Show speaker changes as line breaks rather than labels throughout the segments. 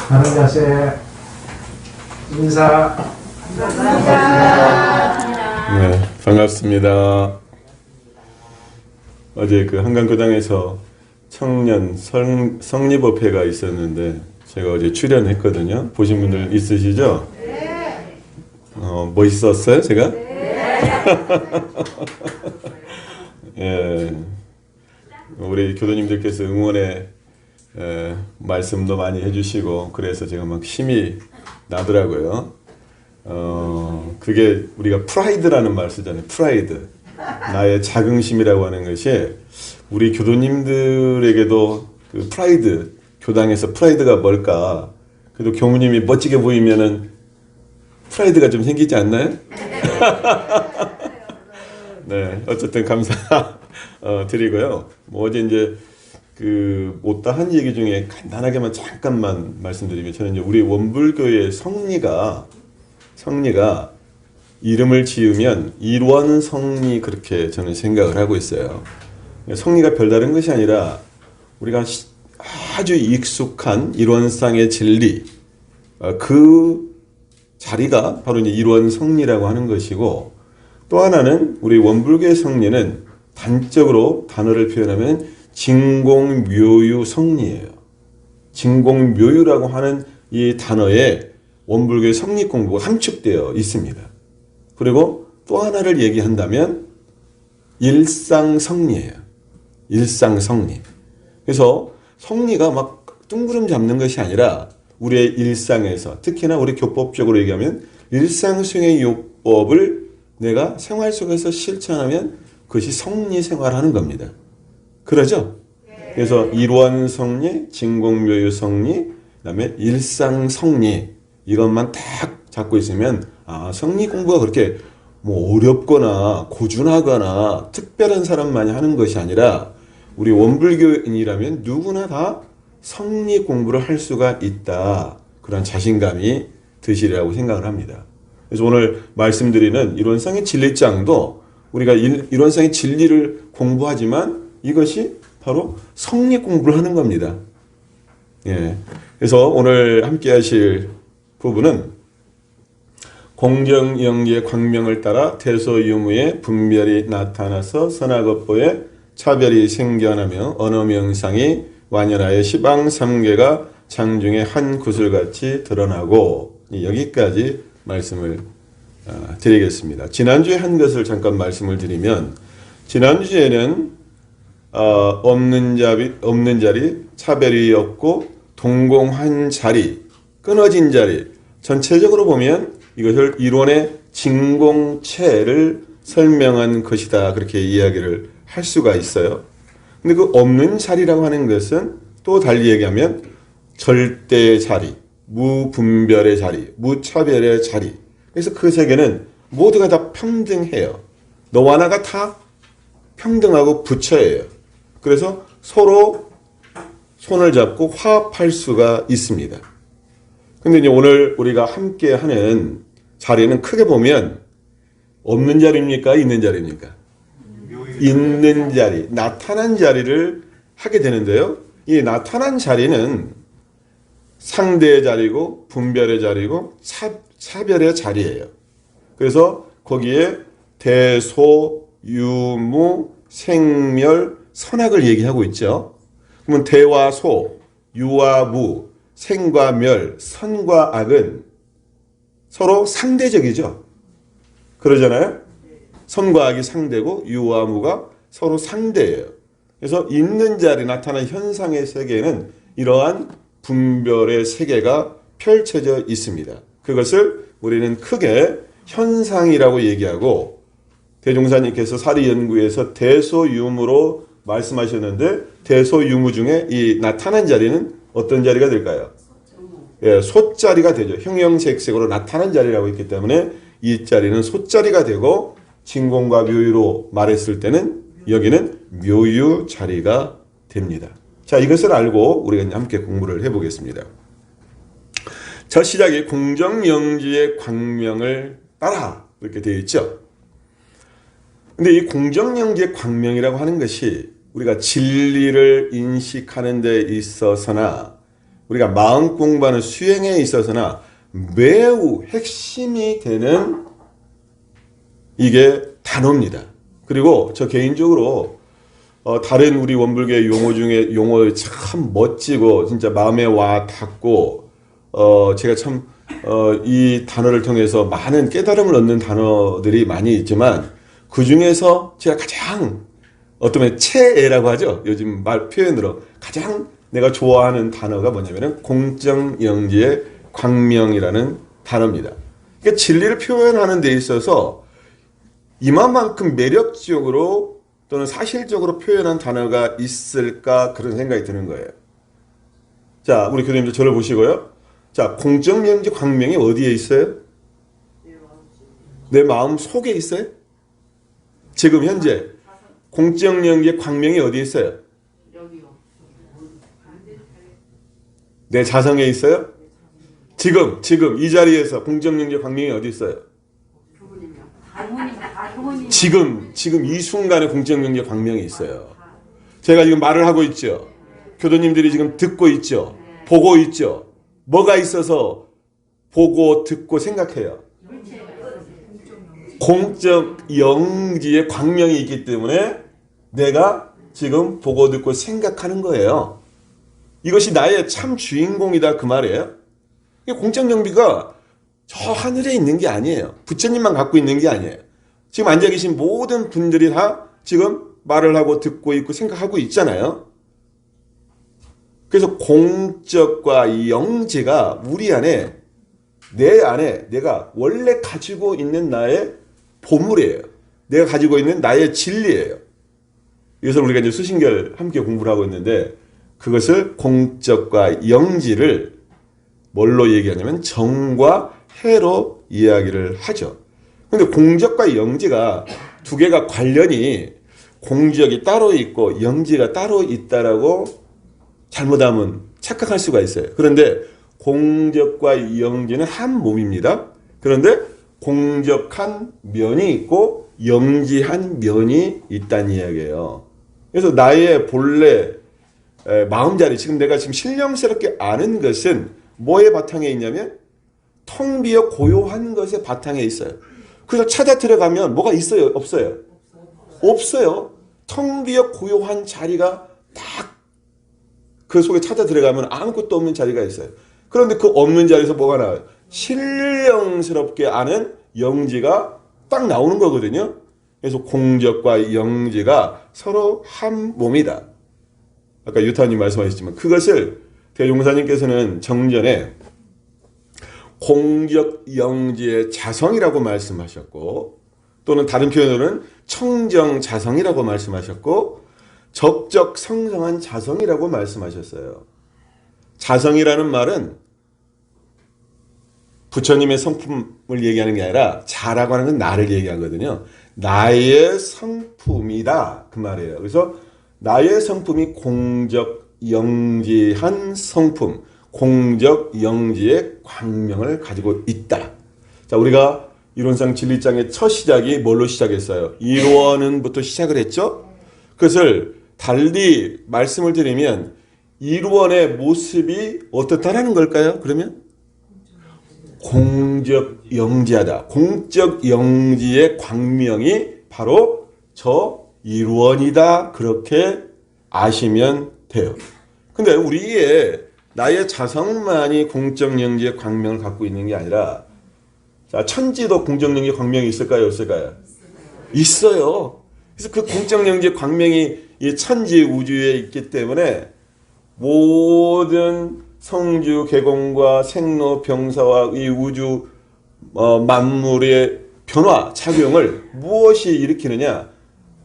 바른 자세 인사.
네, 반갑습니다. 어제 그 한강교당에서 청년 성립업회가 있었는데 제가 어제 출연했거든요. 보신 분들 있으시죠? 네. 멋있었어요, 제가? 네. 예, 우리 교도님들께서 응원의 말씀도 많이 해주시고 그래서 제가 막 힘이 나더라고요. 그게 우리가 프라이드라는 말 쓰잖아요. 프라이드. 나의 자긍심이라고 하는 것이 우리 교도님들에게도 그 프라이드, 교당에서 프라이드가 뭘까? 그래도 교무님이 멋지게 보이면은 프라이드가 좀 생기지 않나요? 네, 어쨌든 감사 드리고요. 뭐 어제 이제 그 못다한 얘기 중에 간단하게만 잠깐만 말씀드리면 저는 이제 우리 원불교의 성리가 이름을 지으면 일원성리 그렇게 저는 생각을 하고 있어요. 성리가 별다른 것이 아니라 우리가 아주 익숙한 일원상의 진리 그 자리가 바로 이제 일원성리라고 하는 것이고 또 하나는 우리 원불교의 성리는 단적으로 단어를 표현하면 진공묘유성리예요. 진공묘유라고 하는 이 단어에 원불교의 성리 공부가 함축되어 있습니다. 그리고 또 하나를 얘기한다면 일상성리예요. 일상성리. 그래서 성리가 막 뜬구름 잡는 것이 아니라 우리의 일상에서 특히나 우리 교법적으로 얘기하면 일상수행의 요법을 내가 생활 속에서 실천하면 그것이 성리 생활하는 겁니다. 그러죠? 그래서 일원성리, 진공묘유성리, 그다음에 일상성리 이것만 딱 잡고 있으면 성리 공부가 그렇게 뭐 어렵거나 고준하거나 특별한 사람만이 하는 것이 아니라 우리 원불교인이라면 누구나 다 성리 공부를 할 수가 있다. 그런 자신감이 드시리라고 생각을 합니다. 그래서 오늘 말씀드리는 일원상의 진리장도 우리가 일원상의 진리를 공부하지만 이것이 바로 성리 공부를 하는 겁니다. 예. 그래서 오늘 함께 하실 부분은 공정영리의 광명을 따라 대소유무의 분별이 나타나서 선악업보에 차별이 생겨나며 언어명상이 완연하여 시방삼계가 장중에 한 구슬같이 드러나고 여기까지 말씀을 드리겠습니다. 지난주에 한 것을 잠깐 말씀을 드리면 지난주에는 없는 자리, 차별이 없고 동공한 자리, 끊어진 자리 전체적으로 보면 이것을 이론의 진공체를 설명한 것이다 그렇게 이야기를 할 수가 있어요. 근데 그 없는 자리라고 하는 것은 또 달리 얘기하면 절대의 자리, 무분별의 자리, 무차별의 자리. 그래서 그 세계는 모두가 다 평등해요. 너와 나가 다 평등하고 부처예요. 그래서 서로 손을 잡고 화합할 수가 있습니다. 근데 이제 오늘 우리가 함께 하는 자리는 크게 보면 없는 자리입니까? 있는 자리입니까? 있는 자리, 나타난 자리를 하게 되는데요. 이 나타난 자리는 상대의 자리고 분별의 자리고 차별의 자리예요. 그래서 거기에 대소, 유무, 생멸, 선악을 얘기하고 있죠. 그러면 대와 소, 유와 무, 생과 멸, 선과 악은 서로 상대적이죠. 그러잖아요. 선과 악이 상대고 유와 무가 서로 상대예요. 그래서 있는 자리 나타난 현상의 세계에는 이러한 분별의 세계가 펼쳐져 있습니다. 그것을 우리는 크게 현상이라고 얘기하고 대종사님께서 사리연구에서 대소유무로 말씀하셨는데 대소유무 중에 이 나타난 자리는 어떤 자리가 될까요? 예, 소자리가 되죠. 형형색색으로 나타난 자리라고 했기 때문에 이 자리는 소자리가 되고 진공과 묘유로 말했을 때는 여기는 묘유 자리가 됩니다. 자, 이것을 알고 우리가 함께 공부를 해보겠습니다. 첫 시작이 공정영지의 광명을 따라 이렇게 되어 있죠. 근데 이 공정영지의 광명이라고 하는 것이 우리가 진리를 인식하는 데 있어서나 우리가 마음 공부하는 수행에 있어서나 매우 핵심이 되는 이게 단어입니다. 그리고 저 개인적으로 다른 우리 원불교 용어 중에 용어 참 멋지고 진짜 마음에 와 닿고 제가 참 이 단어를 통해서 많은 깨달음을 얻는 단어들이 많이 있지만 그 중에서 제가 가장 어쩌면 최애라고 하죠. 요즘 말 표현으로 가장 내가 좋아하는 단어가 뭐냐면은 공정영지의 광명이라는 단어입니다. 그러니까 진리를 표현하는 데 있어서 이만큼 매력적으로 또는 사실적으로 표현한 단어가 있을까 그런 생각이 드는 거예요. 자, 우리 교수님들 저를 보시고요. 자, 공정영지 광명이 어디에 있어요? 내 마음 속에 있어요? 지금 현재 공정영지 광명이 어디에 있어요? 내 자성에 있어요? 지금 이 자리에서 공정영지 광명이 어디 있어요? 지금 이 순간에 공정영지 광명이 있어요. 제가 지금 말을 하고 있죠. 교도님들이 지금 듣고 있죠. 보고 있죠. 뭐가 있어서 보고 듣고 생각해요? 공적 영지의 광명이 있기 때문에 내가 지금 보고 듣고 생각하는 거예요. 이것이 나의 참 주인공이다 그 말이에요. 공적 영비가 저 하늘에 있는 게 아니에요. 부처님만 갖고 있는 게 아니에요. 지금 앉아 계신 모든 분들이 다 지금 말을 하고 듣고 있고 생각하고 있잖아요. 그래서 공적과 영지가 우리 안에 내 안에 내가 원래 가지고 있는 나의 보물이에요. 내가 가지고 있는 나의 진리예요. 이것을 우리가 이제 수신결 함께 공부를 하고 있는데 그것을 공적과 영지를 뭘로 얘기하냐면 정과 해로 이야기를 하죠. 근데 공적과 영지가 두 개가 관련이 공적이 따로 있고 영지가 따로 있다라고 잘못하면 착각할 수가 있어요. 그런데 공적과 영지는 한 몸입니다. 그런데 공적한 면이 있고 영지한 면이 있다는 이야기예요. 그래서 나의 본래 마음자리, 지금 내가 지금 신령스럽게 아는 것은 뭐의 바탕에 있냐면 텅 비어 고요한 것의 바탕에 있어요. 그래서 찾아 들어가면 뭐가 있어요? 없어요? 없어요. 텅 비어 고요한 자리가 딱 그 속에 찾아 들어가면 아무것도 없는 자리가 있어요. 그런데 그 없는 자리에서 뭐가 나와요? 신령스럽게 아는 영지가 딱 나오는 거거든요. 그래서 공적과 영지가 서로 한 몸이다. 아까 유타님 말씀하셨지만 그것을 대종사님께서는 정전에 공적 영지의 자성이라고 말씀하셨고 또는 다른 표현으로는 청정자성이라고 말씀하셨고 적적 성성한 자성이라고 말씀하셨어요. 자성이라는 말은 부처님의 성품을 얘기하는 게 아니라 자라고 하는 건 나를 얘기하거든요. 나의 성품이다 그 말이에요. 그래서 나의 성품이 공적 영지한 성품, 공적 영지의 광명을 가지고 있다. 자, 우리가 이론상 진리장의 첫 시작이 뭘로 시작했어요? 일원은부터 시작을 했죠. 그것을 달리 말씀을 드리면 일원의 모습이 어떻다라는 걸까요? 그러면 공적 영지하다. 공적 영지의 광명이 바로 저 일원이다. 그렇게 아시면 돼요. 근데 우리의 나의 자성만이 공적 영지의 광명을 갖고 있는 게 아니라 자, 천지도 공적 영지의 광명이 있을까요? 없을까요? 있어요. 그래서 그 공적 영지의 광명이 이 천지 우주에 있기 때문에 모든 성주 개공과 생로 병사와 이 우주 만물의 변화 작용을 무엇이 일으키느냐?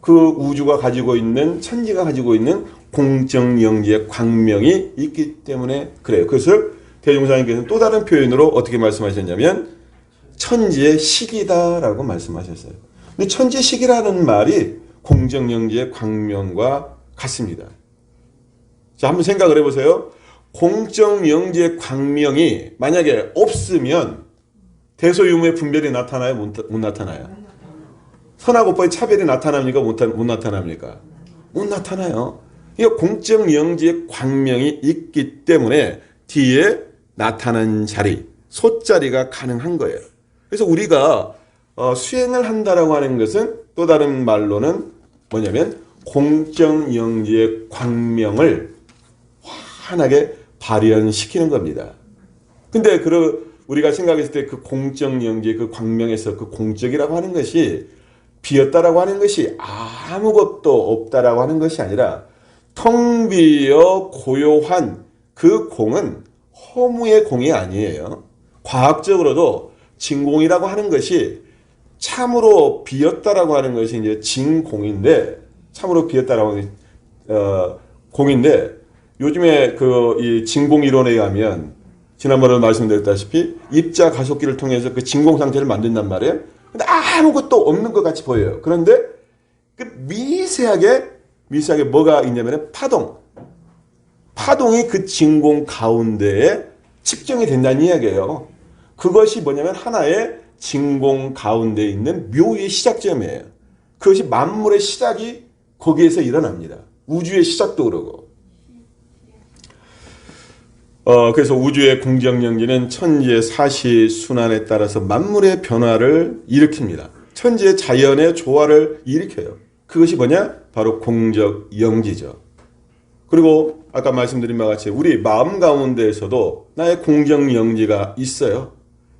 그 우주가 가지고 있는 천지가 가지고 있는 공적 영지의 광명이 있기 때문에 그래요. 그것을 대종사님께서는 또 다른 표현으로 어떻게 말씀하셨냐면 천지의 식이다라고 말씀하셨어요. 근데 천지의 식이라는 말이 공적 영지의 광명과 같습니다. 자, 한번 생각을 해보세요. 공적 영지의 광명이 만약에 없으면 대소유무의 분별이 나타나요? 못 나타나요? 선하고 법의 차별이 나타납니까? 못 나타납니까? 못 나타나요. 이 공적 영지의 광명이 있기 때문에 뒤에 나타난 자리, 소자리가 가능한 거예요. 그래서 우리가 수행을 한다라고 하는 것은 또 다른 말로는 뭐냐면 공정영지의 광명을 환하게 발현시키는 겁니다. 근데 우리가 생각했을 때 그 공정영지의 그 광명에서 그 공적이라고 하는 것이 비었다라고 하는 것이 아무것도 없다라고 하는 것이 아니라 텅 비어 고요한 그 공은 허무의 공이 아니에요. 과학적으로도 진공이라고 하는 것이 참으로 비었다라고 하는 것이 이제 진공인데, 참으로 비었다라고 하는 공인데, 요즘에 이 진공 이론에 의하면 지난번에 말씀드렸다시피 입자 가속기를 통해서 그 진공 상태를 만든단 말이에요. 근데 아무것도 없는 것 같이 보여요. 그런데 그 미세하게 뭐가 있냐면 파동이 그 진공 가운데에 측정이 된다는 이야기예요. 그것이 뭐냐면 하나의 진공 가운데에 있는 묘의 시작점이에요. 그것이 만물의 시작이 거기에서 일어납니다. 우주의 시작도 그러고. 그래서 우주의 공정영지는 천지의 사시 순환에 따라서 만물의 변화를 일으킵니다. 천지의 자연의 조화를 일으켜요. 그것이 뭐냐? 바로 공정영지죠. 그리고 아까 말씀드린 바와 같이 우리 마음 가운데에서도 나의 공정영지가 있어요.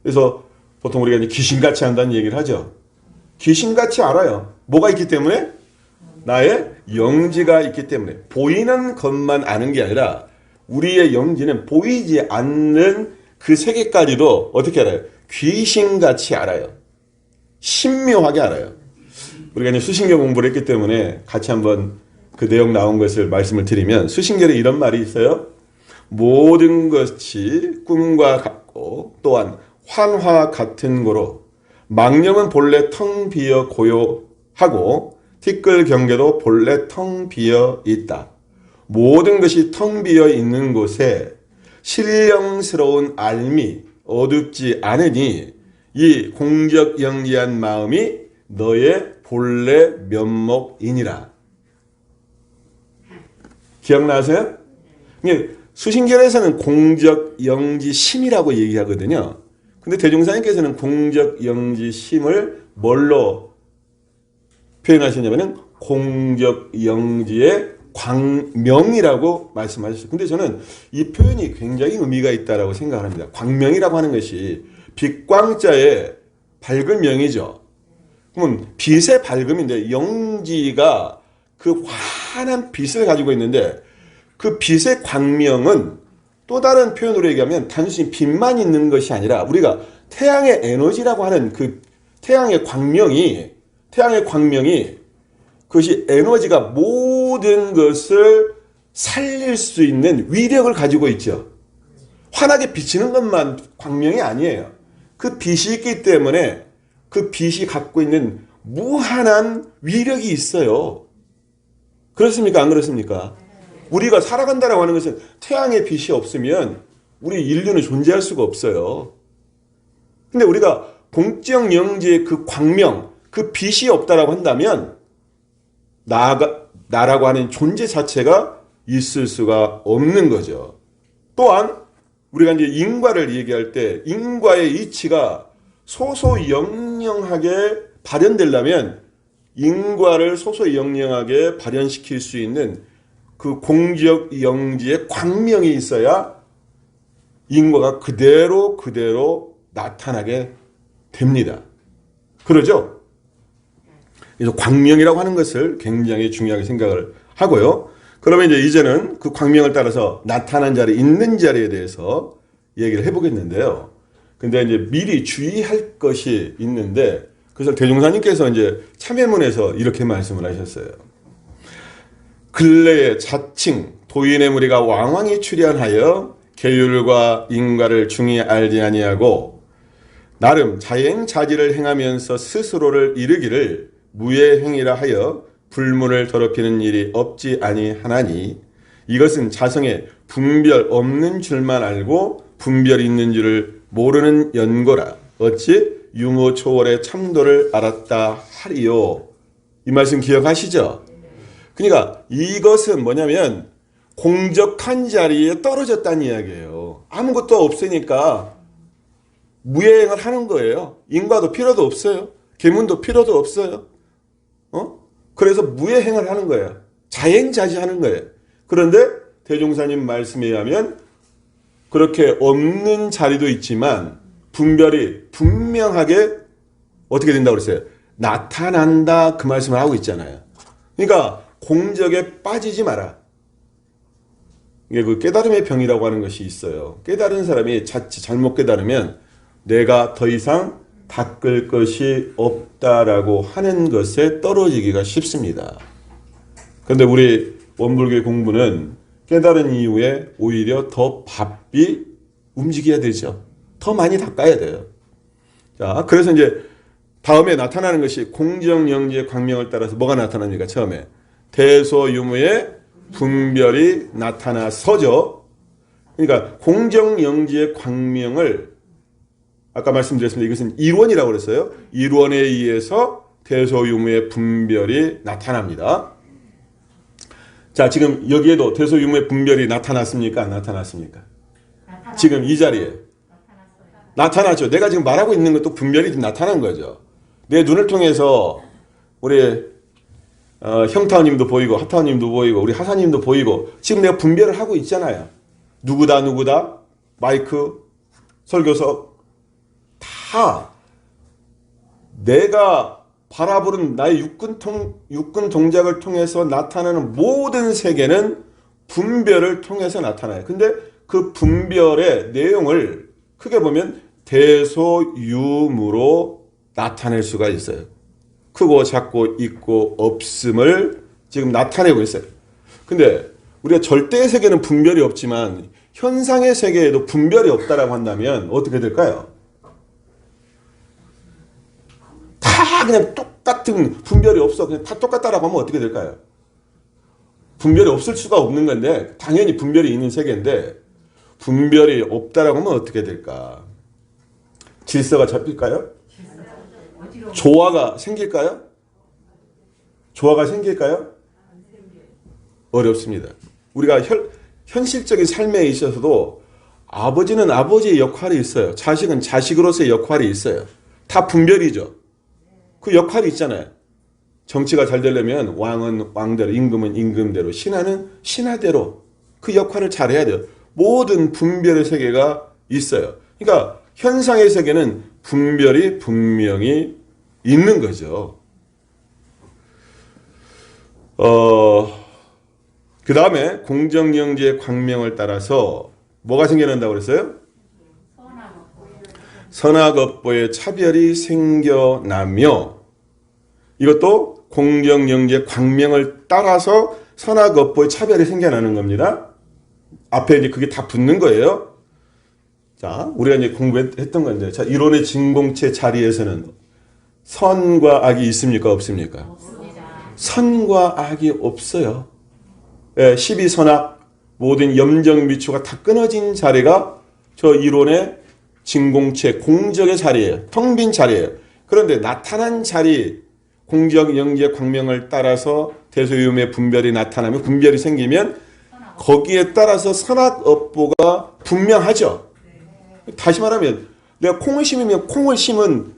그래서 보통 우리가 이제 귀신같이 한다는 얘기를 하죠. 귀신같이 알아요. 뭐가 있기 때문에? 나의 영지가 있기 때문에. 보이는 것만 아는 게 아니라 우리의 영지는 보이지 않는 그 세계까지도 어떻게 알아요? 귀신같이 알아요. 신묘하게 알아요. 우리가 이제 수신교 공부를 했기 때문에 같이 한번 그 내용 나온 것을 말씀을 드리면, 수신교에 이런 말이 있어요. 모든 것이 꿈과 같고 또한 환화 같은 거로 망령은 본래 텅 비어 고요하고 티끌 경계도 본래 텅 비어 있다. 모든 것이 텅 비어 있는 곳에 신령스러운 알미 어둡지 않으니 이 공적영리한 마음이 너의 본래 면목이니라. 기억나세요? 수신결에서는 공적영지심이라고 얘기하거든요. 근데 대종사님께서는 공적영지심을 뭘로 표현하시냐면은 공적영지의 광명이라고 말씀하셨어요. 근데 저는 이 표현이 굉장히 의미가 있다고 생각합니다. 광명이라고 하는 것이 빛광자의 밝은 명이죠. 그러면 빛의 밝음인데, 영지가 그 환한 빛을 가지고 있는데 그 빛의 광명은 또 다른 표현으로 얘기하면 단순히 빛만 있는 것이 아니라 우리가 태양의 에너지라고 하는 그 태양의 광명이 그것이 에너지가 모든 것을 살릴 수 있는 위력을 가지고 있죠. 환하게 비치는 것만 광명이 아니에요. 그 빛이 있기 때문에 그 빛이 갖고 있는 무한한 위력이 있어요. 그렇습니까? 안 그렇습니까? 우리가 살아간다라고 하는 것은 태양의 빛이 없으면 우리 인류는 존재할 수가 없어요. 근데 우리가 공정영지의 그 광명, 그 빛이 없다라고 한다면 나라고 하는 존재 자체가 있을 수가 없는 거죠. 또한 우리가 이제 인과를 얘기할 때 인과의 이치가 소소영영하게 발현되려면 인과를 소소영영하게 발현시킬 수 있는 그 공적영지의 광명이 있어야 인과가 그대로 나타나게 됩니다. 그러죠? 그래서 광명이라고 하는 것을 굉장히 중요하게 생각을 하고요. 그러면 이제는 그 광명을 따라서 나타난 자리, 있는 자리에 대해서 얘기를 해보겠는데요. 근데 이제 미리 주의할 것이 있는데, 그래서 대종사님께서 이제 참회문에서 이렇게 말씀을 하셨어요. 근래에 자칭 도인의 무리가 왕왕이 출현하여 계율과 인과를 중히 알지 아니하고 나름 자행자지를 행하면서 스스로를 이르기를 무예행이라 하여 불문을 더럽히는 일이 없지 아니하나니 이것은 자성에 분별 없는 줄만 알고 분별 있는 줄을 모르는 연고라. 어찌 유무 초월의 참도를 알았다 하리요. 이 말씀 기억하시죠? 그러니까 이것은 뭐냐면 공적한 자리에 떨어졌다는 이야기예요. 아무것도 없으니까 무예행을 하는 거예요. 인과도 필요도 없어요. 계문도 필요도 없어요. 그래서 무예행을 하는 거예요. 자행자지하는 거예요. 그런데 대종사님 말씀에 의하면 그렇게 없는 자리도 있지만 분별이 분명하게 어떻게 된다고 그랬어요? 나타난다, 그 말씀을 하고 있잖아요. 그러니까 공적에 빠지지 마라. 이게 그 깨달음의 병이라고 하는 것이 있어요. 깨달은 사람이 자칫 잘못 깨달으면 내가 더 이상 닦을 것이 없다라고 하는 것에 떨어지기가 쉽습니다. 그런데 우리 원불교 공부는 깨달은 이후에 오히려 더 바삐 움직여야 되죠. 더 많이 닦아야 돼요. 자, 그래서 이제 다음에 나타나는 것이 공정영지의 광명을 따라서 뭐가 나타납니까? 처음에 대소유무의 분별이 나타나서죠. 그러니까 공정영지의 광명을 아까 말씀드렸습니다. 이것은 일원이라고 그랬어요. 일원에 의해서 대소유무의 분별이 나타납니다. 자, 지금 여기에도 대소유무의 분별이 나타났습니까? 안 나타났습니까? 지금 이 자리에 나타났죠. 내가 지금 말하고 있는 것도 분별이 나타난 거죠. 내 눈을 통해서 우리 형타님도 보이고 하타님도 보이고 우리 하사님도 보이고 지금 내가 분별을 하고 있잖아요. 누구다 마이크 설교석 다 내가 바라보는 나의 육근 동작을 통해서 나타나는 모든 세계는 분별을 통해서 나타나요. 근데 그 분별의 내용을 크게 보면 대소유무로 나타낼 수가 있어요. 크고 작고 있고 없음을 지금 나타내고 있어요. 근데 우리가 절대의 세계는 분별이 없지만 현상의 세계에도 분별이 없다라고 한다면 어떻게 될까요? 다 그냥 똑같은 분별이 없어. 그냥 다 똑같다라고 하면 어떻게 될까요? 분별이 없을 수가 없는 건데 당연히 분별이 있는 세계인데 분별이 없다라고 하면 어떻게 될까? 질서가 잡힐까요? 조화가 생길까요? 조화가 생길까요? 어렵습니다. 우리가 현실적인 삶에 있어서도 아버지는 아버지의 역할이 있어요. 자식은 자식으로서의 역할이 있어요. 다 분별이죠. 그 역할이 있잖아요. 정치가 잘 되려면 왕은 왕대로, 임금은 임금대로, 신하는 신하대로 그 역할을 잘해야 돼요. 모든 분별의 세계가 있어요. 그러니까 현상의 세계는 분별이 분명히 있는 거죠. 그 다음에 공정영지의 광명을 따라서 뭐가 생겨난다고 그랬어요? 선악업보의 차별이 생겨나며 이것도 공정영지의 광명을 따라서 선악업보의 차별이 생겨나는 겁니다. 앞에 이제 그게 다 붙는 거예요. 자, 우리가 이제 공부했던 건데, 자, 이론의 진공체 자리에서는 선과 악이 있습니까? 없습니까? 없습니다. 선과 악이 없어요. 예, 12선악, 모든 염정미추가 다 끊어진 자리가 저 이론의 진공체, 공적의 자리예요. 텅 빈 자리예요. 그런데 나타난 자리, 공적 영지의 광명을 따라서 대소유무의 분별이 나타나면, 분별이 생기면 거기에 따라서 선악업보가 분명하죠. 다시 말하면 내가 콩을 심으면 콩을 심은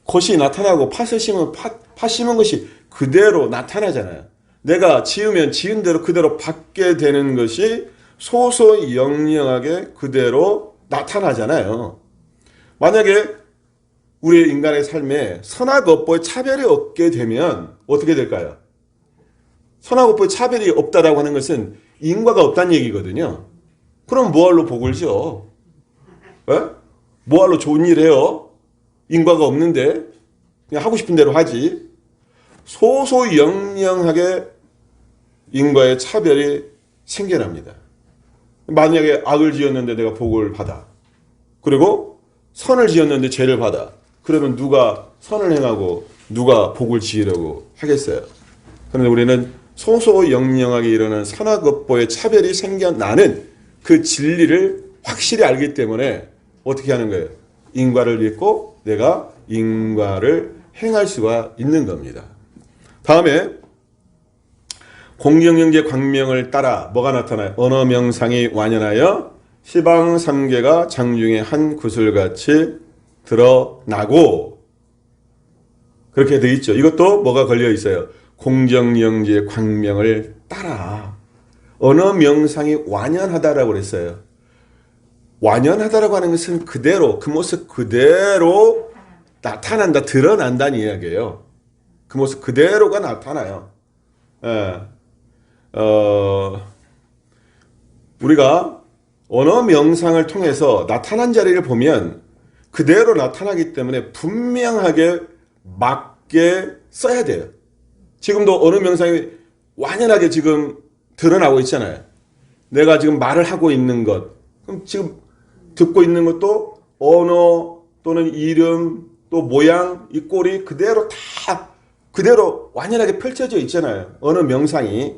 것이 나타나고 팥을 심으면 팥 심은 것이 그대로 나타나잖아요. 내가 지으면 지은 대로 그대로 받게 되는 것이 소소영영하게 그대로 나타나잖아요. 만약에 우리 인간의 삶에 선악업보의 차별이 없게 되면 어떻게 될까요? 선악업보의 차별이 없다라고 하는 것은 인과가 없다는 얘기거든요. 그럼 뭐할로 복을 지어? 에? 뭐할로 좋은 일 해요? 인과가 없는데 그냥 하고 싶은 대로 하지. 소소영영하게 인과의 차별이 생겨납니다. 만약에 악을 지었는데 내가 복을 받아. 그리고 선을 지었는데 죄를 받아. 그러면 누가 선을 행하고 누가 복을 지으려고 하겠어요? 그런데 우리는 소소영영하게 일어나는 선악업보의 차별이 생겨나는 그 진리를 확실히 알기 때문에 어떻게 하는 거예요? 인과를 믿고 내가 인과를 행할 수가 있는 겁니다. 다음에 공정영재 광명을 따라 뭐가 나타나요? 언어명상이 완연하여 시방삼계가 장중에 한 구슬같이 드러나고, 그렇게 되어 있죠. 이것도 뭐가 걸려 있어요? 공정영재 광명을 따라 언어명상이 완연하다라고 그랬어요. 완연하다라고 하는 것은 그대로, 그 모습 그대로 나타난다, 드러난다는 이야기예요. 그 모습 그대로가 나타나요. 예. 우리가 언어 명상을 통해서 나타난 자리를 보면 그대로 나타나기 때문에 분명하게 맞게 써야 돼요. 지금도 언어 명상이 완연하게 지금 드러나고 있잖아요. 내가 지금 말을 하고 있는 것, 그럼 지금 듣고 있는 것도 언어 또는 이름 또 모양, 이 꼴이 그대로 다 그대로 완연하게 펼쳐져 있잖아요. 언어 명상이.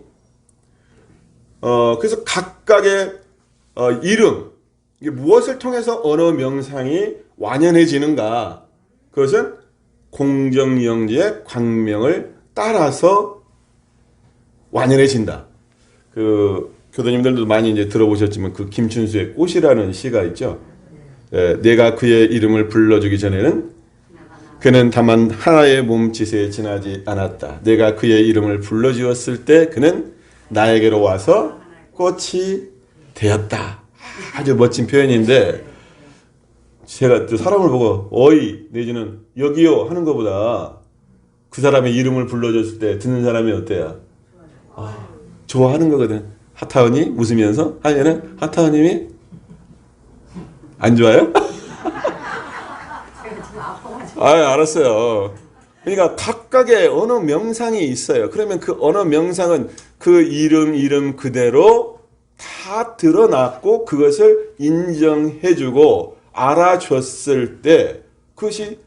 그래서 각각의 이름, 이게 무엇을 통해서 언어 명상이 완연해지는가? 그것은 공정영지의 광명을 따라서 완연해진다. 그 교도님들도 많이 이제 들어보셨지만 그 김춘수의 꽃이라는 시가 있죠. 내가 그의 이름을 불러주기 전에는 그는 다만 하나의 몸짓에 지나지 않았다. 내가 그의 이름을 불러주었을 때 그는 나에게로 와서 꽃이 되었다. 아주 멋진 표현인데, 제가 또 사람을 보고 어이 내지는 여기요 하는 것보다 그 사람의 이름을 불러줬을 때 듣는 사람이 어때요? 좋아하는 거거든. 하타원이 웃으면서 하면은 하타원님이 안 좋아요? 알았어요. 그러니까 각각의 언어 명상이 있어요. 그러면 그 언어 명상은 그 이름 그대로 다 드러났고 그것을 인정해주고 알아줬을 때 그것이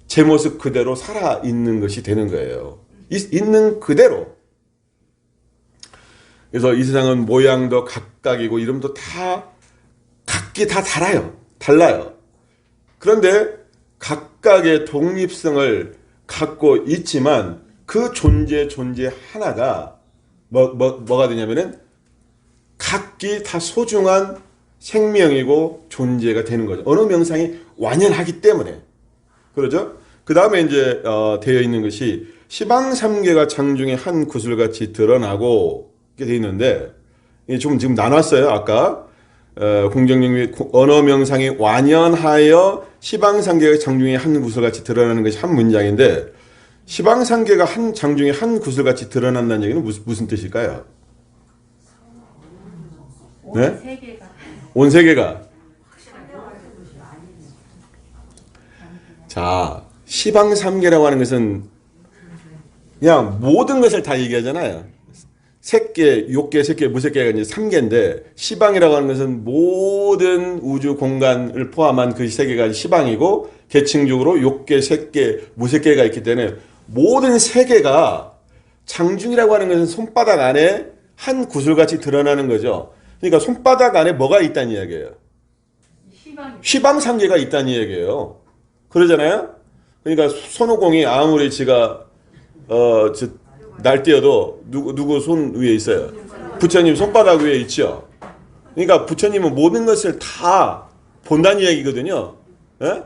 제 모습 그대로 살아있는 것이 되는 거예요. 있는 그대로. 그래서 이 세상은 모양도 각각이고 이름도 다 각기 다 달라요. 그런데 각각의 독립성을 갖고 있지만 그 존재 하나가 뭐가 되냐면은 각기 다 소중한 생명이고 존재가 되는 거죠. 언어 명상이 완연하기 때문에. 그러죠? 그 다음에 이제 되어 있는 것이 시방삼계가 장중에 한 구슬같이 드러나고 이렇게 되어 있는데, 지금 나눴어요. 아까 공정영지 언어 명상이 완연하여 시방삼계가 장중에 한 구슬같이 드러나는 것이 한 문장인데, 시방삼계가 한 장중에 한 구슬같이 드러난다는 얘기는 무슨 뜻일까요? 네? 온 세계가. 자, 시방삼계라고 하는 것은 그냥 모든 것을 다 얘기하잖아요. 색계, 욕계, 색계, 무색계가 이제 3계인데, 시방이라고 하는 것은 모든 우주 공간을 포함한 그 세계가 시방이고, 계층적으로 욕계, 색계, 무색계가 있기 때문에 모든 세계가 장중이라고 하는 것은 손바닥 안에 한 구슬같이 드러나는 거죠. 그러니까 손바닥 안에 뭐가 있다는 이야기예요? 시방삼계가 있다는 이야기예요. 그러잖아요? 그러니까 손오공이 아무리 지가 날뛰어도 누구 손 위에 있어요? 부처님 손바닥 위에 있죠. 그러니까 부처님은 모든 것을 다 본다는 이야기거든요. 예?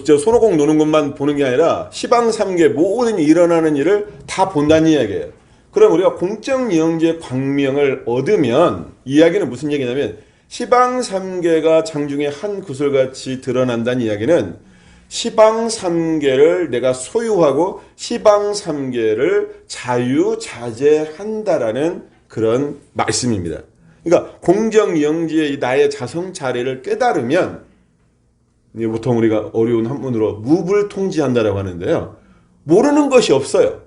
저 손오공 노는 것만 보는 게 아니라 시방삼계 모든 일어나는 일을 다 본다는 이야기예요. 그럼 우리가 공정영재 광명을 얻으면 이야기는 무슨 얘기냐면, 시방삼계가 장중에 한 구슬같이 드러난다는 이야기는 시방삼계를 내가 소유하고 시방삼계를 자유자재한다라는 그런 말씀입니다. 그러니까 공정영지의 나의 자성자래를 깨달으면, 보통 우리가 어려운 한문으로 무불통지한다라고 하는데요, 모르는 것이 없어요.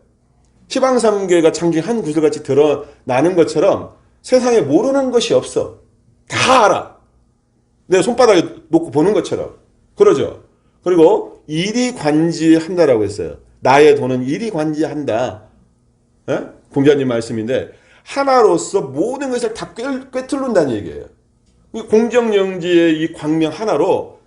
시방삼계가 장중에 한 구슬같이 드러나는 것처럼 세상에 모르는 것이 없어. 다 알아. 내 손바닥에 놓고 보는 것처럼. 그러죠. 그리고 이리관지한다라고 했어요. 나의 돈은 이리관지한다. 공자님 말씀인데, 하나로서 모든 것을 다 꿰뚫는다는 얘기예요. 공정영지의 이 광명 하나로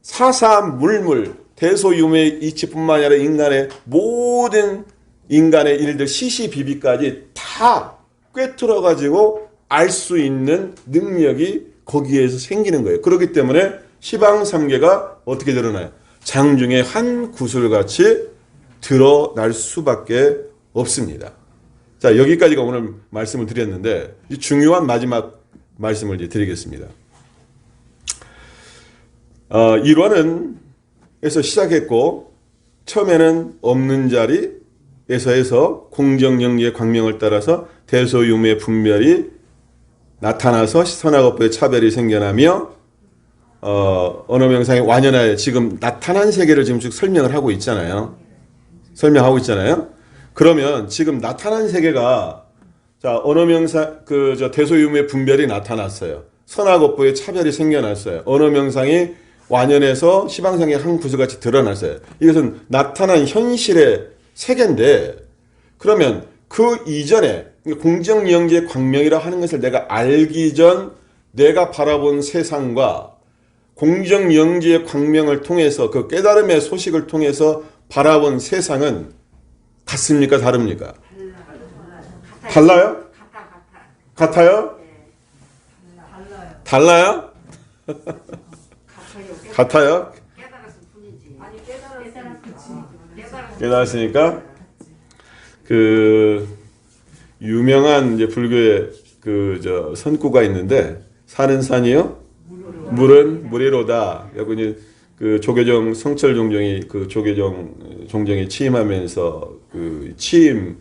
사사물물 대소유매 이치뿐만 아니라 인간의 모든 인간의 일들 시시비비까지 다 꿰뚫어 가지고 알 수 있는 능력이 거기에서 생기는 거예요. 그렇기 때문에 시방삼계가 어떻게 드러나요? 장중에 한 구슬같이 드러날 수밖에 없습니다. 자, 여기까지가 오늘 말씀을 드렸는데 중요한 마지막 말씀을 이제 드리겠습니다. 1화는에서 시작했고 처음에는 없는 자리에서 해서 공정영리의 광명을 따라서 대소유무의 분별이 나타나서 선악업보의 차별이 생겨나며 언어명상의 완연하여 지금 나타난 세계를 지금 쭉 설명을 하고 있잖아요. 설명하고 있잖아요. 그러면 지금 나타난 세계가 자 언어명상 저 대소유무의 분별이 나타났어요. 선악업보의 차별이 생겨났어요. 언어명상이 완연해서 시방상의 한 구슬같이 드러났어요. 이것은 나타난 현실의 세계인데 그러면 그 이전에 공정영지의 광명이라 하는 것을 내가 알기 전 내가 바라본 세상과 공정영지의 광명을 통해서 그 깨달음의 소식을 통해서 바라본 세상은 같습니까? 다릅니까? 달라요? 같아요? 달라요? 같아요? 깨달았으니까 그 유명한 이제 불교의 그 저 선구가 있는데 산은 산이요, 물은 물이로다. 여기 그 조계종 성철 종정이 그 조계종 종정이 취임하면서 그 취임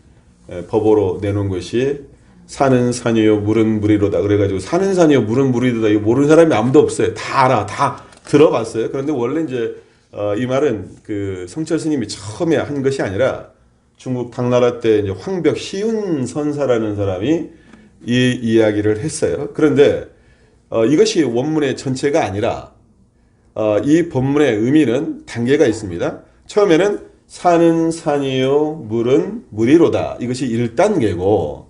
법으로 내놓은 것이 산은 산이요, 물은 물이로다. 그래가지고 산은 산이요, 물은 물이로다. 이거 모르는 사람이 아무도 없어요. 다 알아, 다 들어봤어요. 그런데 원래 이제 이 말은 그 성철 스님이 처음에 한 것이 아니라 중국 당나라 때 이제 황벽 시운 선사라는 사람이 이 이야기를 했어요. 그런데 이것이 원문의 전체가 아니라 이 본문의 의미는 단계가 있습니다. 처음에는 산은 산이요, 물은 물이로다. 이것이 1단계고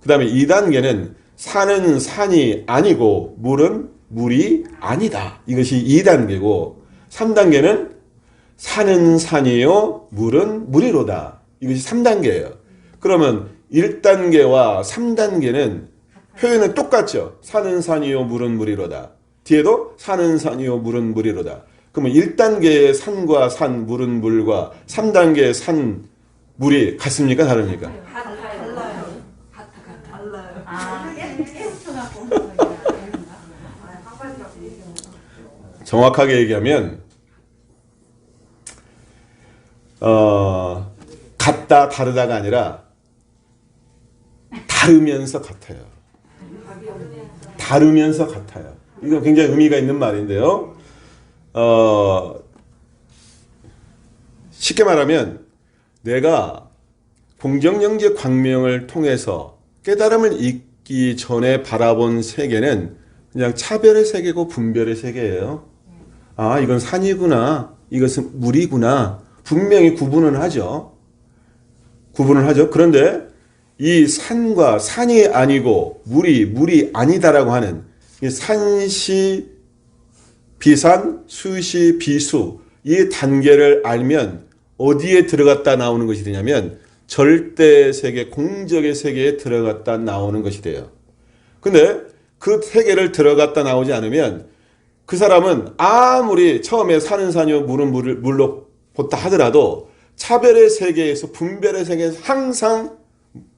그 다음에 2단계는 산은 산이 아니고 물은 물이 아니다. 이것이 2단계고 3단계는 산은 산이요, 물은 물이로다. 이것이 3단계예요. 그러면 1단계와 3단계는 표현은 똑같죠. 산은 산이요, 물은 물이로다. 뒤에도 산은 산이요, 물은 물이로다. 그러면 1단계의 산과 산, 물은 물과 3단계의 산, 물이 같습니까? 다릅니까?
달라요. 달라요.
정확하게 얘기하면 같다 다르다가 아니라 다르면서 같아요. 다르면서 같아요. 이거 굉장히 의미가 있는 말인데요. 쉽게 말하면 내가 공정영지의 광명을 통해서 깨달음을 잊기 전에 바라본 세계는 그냥 차별의 세계고 분별의 세계예요. 아, 이건 산이구나. 이것은 물이구나. 분명히 구분은 하죠. 구분을 하죠. 그런데 이 산과 산이 아니고 물이 아니다라고 하는 이 산시 비산, 수시 비수 이 단계를 알면 어디에 들어갔다 나오는 것이 되냐면 절대 세계, 공적의 세계에 들어갔다 나오는 것이 돼요. 근데 그 세계를 들어갔다 나오지 않으면 그 사람은 아무리 처음에 산은 산이요 물은 물로 보다 하더라도 차별의 세계에서 분별의 세계에서 항상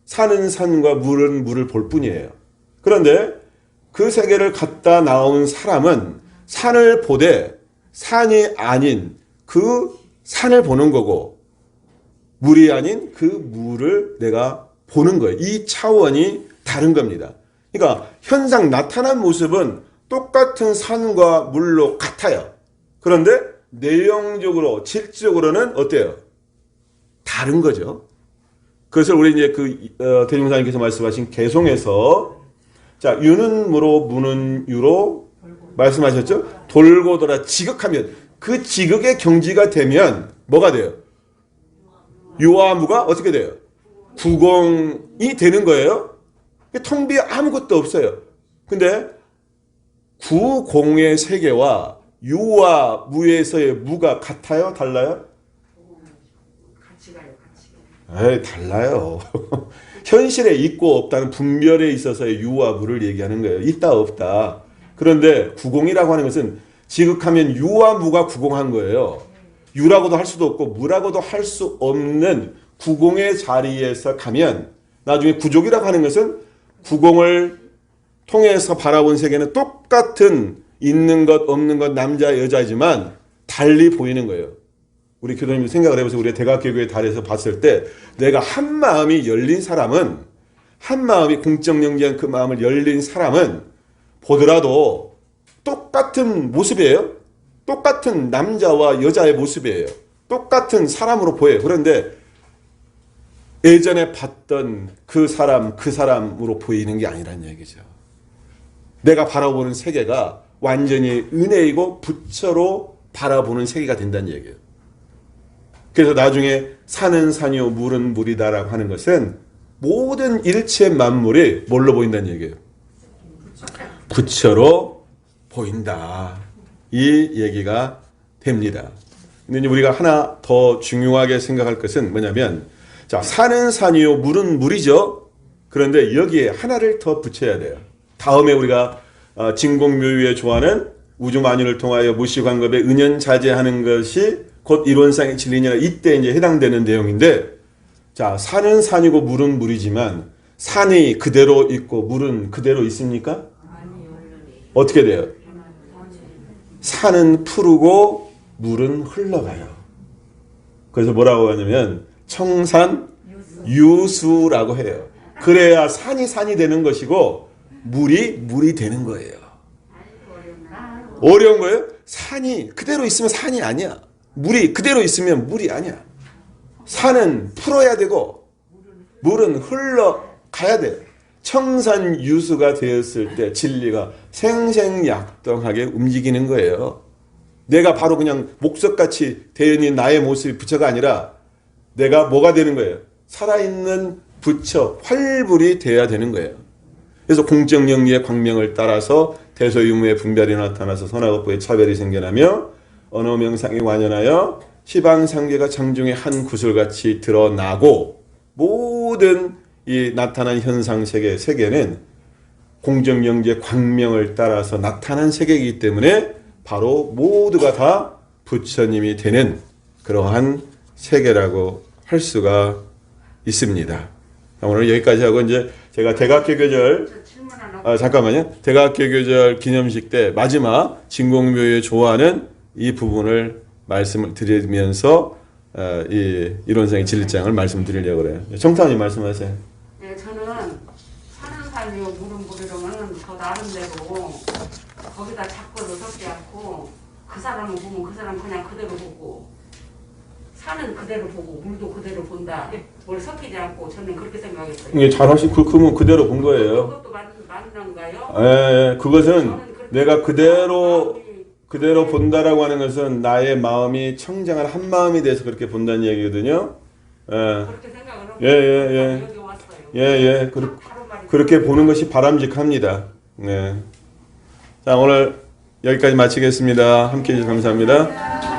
산은 산과 물은 물을 볼 뿐이에요. 그런데 그 세계를 갔다 나온 사람은 산을 보되 산이 아닌 그 산을 보는 거고 물이 아닌 그 물을 내가 보는 거예요. 이 차원이 다른 겁니다. 그러니까 현상 나타난 모습은 똑같은 산과 물로 같아요. 그런데 내용적으로 질적으로는 어때요? 다른 거죠. 그것을 우리 이제 대중사님께서 말씀하신 개송에서 자 유는 무로 무는 유로 말씀하셨죠? 돌고 돌아 지극하면 그 지극의 경지가 되면 뭐가 돼요? 유와 무가 어떻게 돼요? 구공이 되는 거예요. 텅 비어 아무것도 없어요. 근데 구공의 세계와 유와 무에서의 무가 같아요? 달라요?
같이 가요, 같이.
에이, 달라요. 현실에 있고 없다는 분별에 있어서의 유와 무를 얘기하는 거예요. 있다 없다. 그런데 구공이라고 하는 것은 지극하면 유와 무가 구공한 거예요. 유라고도 할 수도 없고 무라고도 할 수 없는 구공의 자리에서 가면 나중에 구족이라고 하는 것은 구공을 통해서 바라본 세계는 똑같은 있는 것 없는 것 남자 여자지만 달리 보이는 거예요. 우리 교도님 생각을 해보세요. 우리가 대각교교의 달에서 봤을 때 내가 한 마음이 열린 사람은 한 마음이 공적영지한 그 마음을 열린 사람은 보더라도 똑같은 모습이에요. 똑같은 남자와 여자의 모습이에요. 똑같은 사람으로 보여요. 그런데 예전에 봤던 그 사람으로 보이는 게 아니란 얘기죠. 내가 바라보는 세계가 완전히 은혜이고 부처로 바라보는 세계가 된다는 얘기예요. 그래서 나중에 산은 산이요 물은 물이다라고 하는 것은 모든 일체 만물이 뭘로 보인다는 얘기예요. 부처로 보인다. 이 얘기가 됩니다. 근데 우리가 하나 더 중요하게 생각할 것은 뭐냐면 자, 산은 산이요 물은 물이죠. 그런데 여기에 하나를 더 붙여야 돼요. 다음에 우리가 진공묘유에 좋아하는 우주만유를 통하여 무시관급에 은연자재하는 것이 곧 이론상의 진리니라 이때 이제 해당되는 내용인데 자, 산은 산이고 물은 물이지만 산이 그대로 있고 물은 그대로 있습니까? 어떻게 돼요? 산은 푸르고 물은 흘러가요. 그래서 뭐라고 하냐면 청산 유수라고 해요. 그래야 산이 산이 되는 것이고 물이 되는 거예요. 어려운 거예요? 산이 그대로 있으면 산이 아니야. 물이 그대로 있으면 물이 아니야. 산은 풀어야 되고 물은 흘러가야 돼. 청산유수가 되었을 때 진리가 생생약동하게 움직이는 거예요. 내가 바로 그냥 목석같이 되어 있는 나의 모습이 부처가 아니라 내가 뭐가 되는 거예요? 살아있는 부처, 활불이 되어야 되는 거예요. 그래서 공적영리의 광명을 따라서 대소유무의 분별이 나타나서 선악업부의 차별이 생겨나며 언어명상이 완연하여 시방상계가 장중의 한 구슬같이 드러나고 모든 이 나타난 현상세계, 세계는 공정영지의 광명을 따라서 나타난 세계이기 때문에 바로 모두가 다 부처님이 되는 그러한 세계라고 할 수가 있습니다. 오늘 여기까지 하고 이제 제가 대각개교절 잠깐만요. 대각개교절 기념식 때 마지막 진공묘에 좋아하는 이 부분을 말씀을 드리면서 이 이론상의 진리장을 말씀드리려고 그래요. 청타원님 말씀하세요.
네, 저는 산은 산이요 물은 물이라면 저 나름대로 거기다 자꾸도 섞지 않고 그 사람을 보면 그 사람 그냥 그대로 보고 산은 그대로 보고 물도 그대로 본다. 뭘 섞이지 않고 저는 그렇게 생각했어요.
이게 잘하시고 그러면 그대로 본 거예요.
그것도 맞는가요?
예, 그것은 내가 그대로 본다라고 하는 것은 나의 마음이 청정한 한 마음이 돼서 그렇게 본다는 얘기거든요. 예.
그렇게 생각을 하고 여기 왔어요.
그렇게 보는 것이 바람직합니다. 네. 자, 오늘 여기까지 마치겠습니다. 함께 해주셔서 감사합니다.